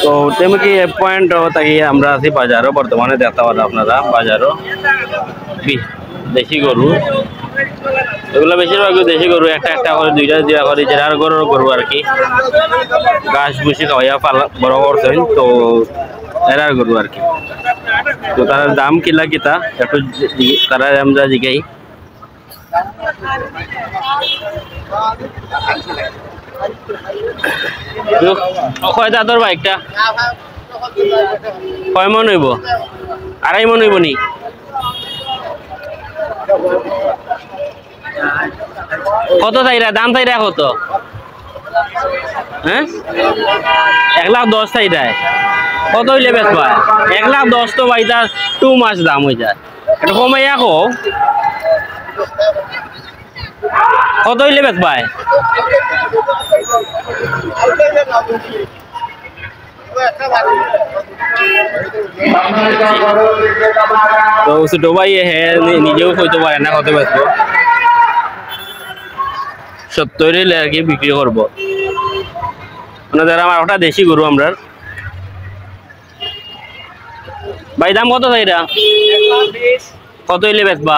তো তেমন কি পয়েন্ট থাকি আমরা আছি বাজারও বর্তমানে দেখতে পারেন আপনারা বাজারও দেশি গরু এগুলো বেশিরভাগ দেশি গরু একটা একটা করে দুইটা দুইটা করে যারা গরু আর কি ঘাস ভুসি খাওয়াইয়া পালা বড় করছেন তো এরার গরু আর কি তো তার দাম কিলা কিতা একটু তারা আমরা জিগাই কয় দাঁতর বাইকটা কয় মন হইব 2.5 মন হইব নি কত চাইরা দাম চাইরা কত হ্যাঁ 1,10,000 চাইরা কত হইলে বেচবা 1,10,000 তো ভাই তার 2 মাস দাম হয়ে যায় এটা কমাইয়া কো কত হইলে বেচবা তো ছোট ভাই হ্যাঁ নিজেও হইতে পারে না কত বেচবো 70 হইলে আর কি বিক্রি করবো মানে যারা আমার ওটা দেশি গরু আমরা ভাই দাম কত চাইরা কত হইলে বেচবা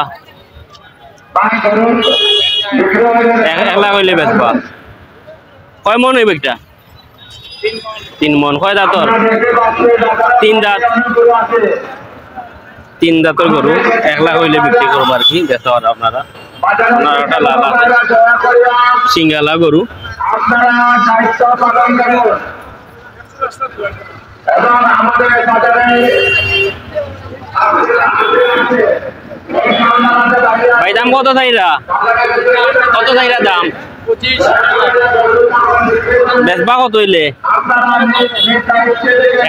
1 লাখ হইলে বেচবা কয় মন হইব একটা 3 মন কয় দাঁতর 3 দাঁত 3 দাঁতর গরু 1 লাখ হইলে বিক্রি করবো আর কি দেখতে পারেন আপনারা ওটা লাল আছে সিঙ্গালা গরু ভাই দাম কত চাইরা দাম 25 বেচবা কত হইলে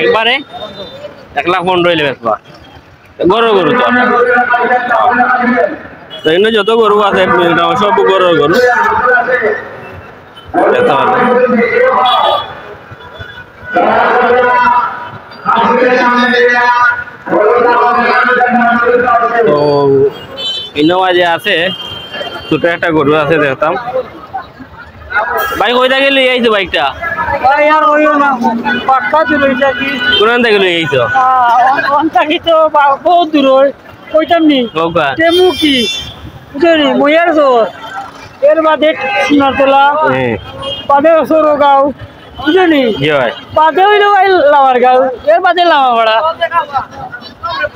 একবারে 1,15,000 হইলে বেচবা গরু তো এখানে যত গরু আছে সব গরু দেখতে পারবেন তো ইনোভা যে আছে ছোট একটা গরু আছে দেখতাম ভাই কইটা গেলে এইছো বাইকটা ভাই আর হইও না পাক্কা দিল এটা কি কোন থেকে লই আইছো অনটা কি তো বহুত দূর হই কইতাম নি ওকা তেমু কি বুঝলি মইয়ার জোর এর বাদে সোনারতলা বাদে সরগাঁও বুঝলি জি ভাই বাদে হইলো ভাই লাওয়ার গাঁও এর বাদে লামাপাড়া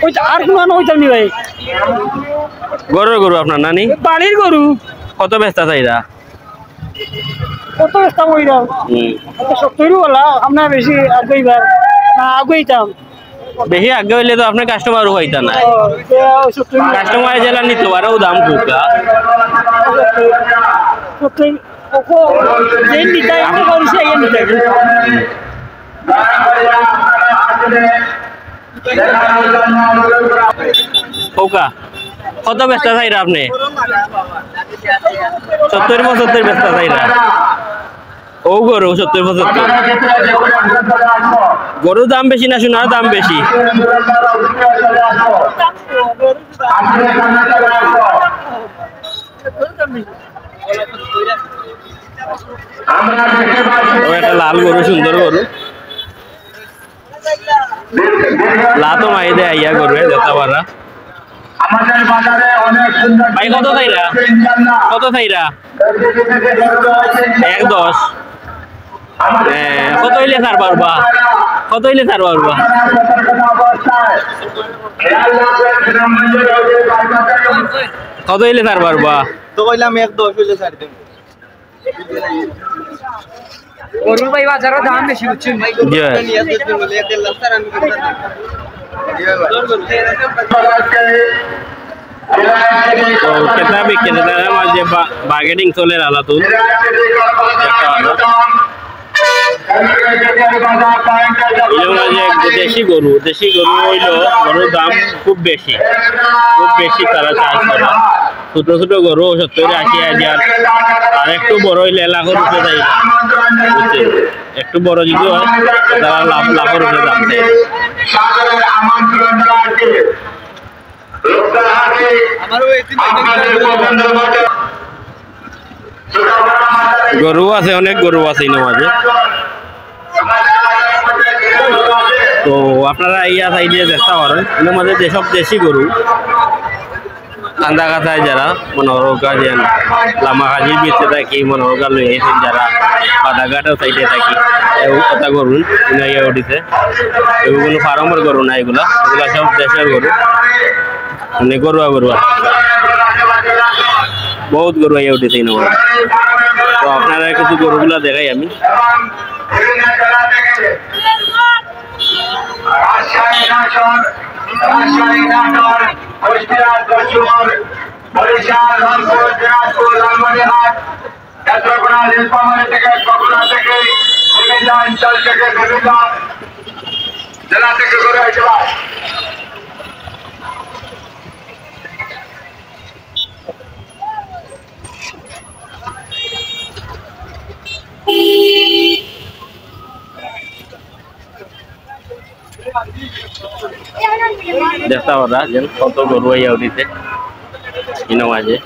ওই আর কোন হইতাম নি ভাই গরু আপনার নানি বাড়ির গরু কত বেচতা চাইরা কত বেচতাম ওইরা 70 ওলা আমরা বেশি আগইবার না আগইতাম বেশি আগে হইলে তো আপনি কাস্টমার হইতা না কাস্টমার জেলা নিতে পারো দাম কুকা কত বেচতা চাইরা আপনি 70-75 বেচতা চাইরা ও গরু 70-75 গরুর দাম বেশি না সোনার দাম বেশি একটা লাল গরু সুন্দর গরু লাতো মাই দে আইয়া গরু যেতে পারা ভাই কত চাইরা 1,10 কত হইলে ছাড় পারবা কত হইলে ছাড় পারবা তো কইলাম 1,10 হইলে ছাড় দেব গরু ভাই বাজারের দাম বেশি বুঝছেন ভাই গরু নিয়ে আসতে বলে 1,00,000 টাকা আমি तो कितना भी कितना है मुझे बार्गेनिंग चले रहा तू देशी गरु हইল গরুর দাম খুব বেশি তারা চাষ করে ছোট ছোট গরু 70-80 হাজার আর একটু বড় হইলে লাখের উপরে যায় একটু বড় যদি হয় তারা লাখের উপরে দাম চাই গরু আছে অনেক গরু আছে মাঝে তো আপনারা ইয়া সাইডে চেষ্টা করেন এর মধ্যে যেসব দেশি গরু আন্দা কাছায় যারা মনোরকা যেন লামাকাজির ভিতরে থাকি মনোরকা লই আইছেন যারা বাদাঘাটের সাইডে থাকি কথা করুন ইয়ে উঠিছে এগুলো ফার্মের গরু না এগুলা সব দেশের গরু মানে গরুয়া গরুয়া বহুত গরু ইয়ে উঠেছে ইনগুলো তো আপনারা কিছু গরুগুলা দেখাই আমি জেলা থেকে ঘুরে আসে দেখতে ওরা যেন কত গরু ইয়া উঠিছে ইনো মাঝে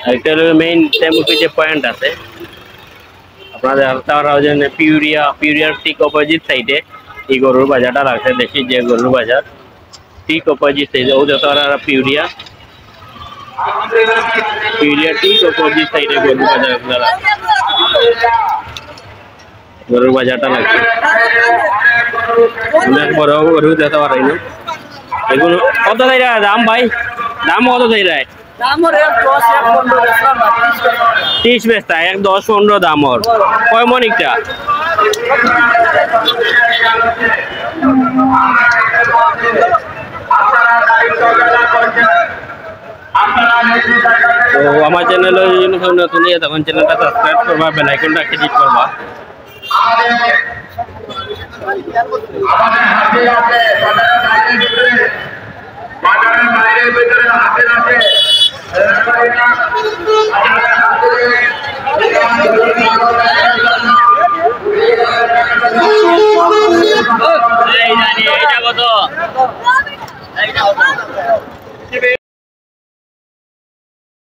একটা মেইন টেম্পো যে পয়েন্ট আছে আপনাদের হালতাওয়ার যেন পিউরিয়ার ঠিক অপোজিট সাইডে এই গরুর বাজারটা রাখছে দেখি যে গরুর বাজার ঠিক অপোজিট সাইডে ও যত পিউরিয়া ঠিক অপোজিট সাইডে গরুর বাজার আপনারা গরুর বাজারটা লাগছে অনেক বড় গরু যেতে পারে না এগুলো কত চাই দাম ভাই দাম কত চাই রায় 30 বেচতা 10-15 দাম ওর কয় মন একটা তো আমার চ্যানেল নতুন তখন চ্যানেলটা সাবস্ক্রাইব করবা বেল আইকনটা ক্লিক করবা বাজারের বাইরে ভিতরে হাতে হাতে কত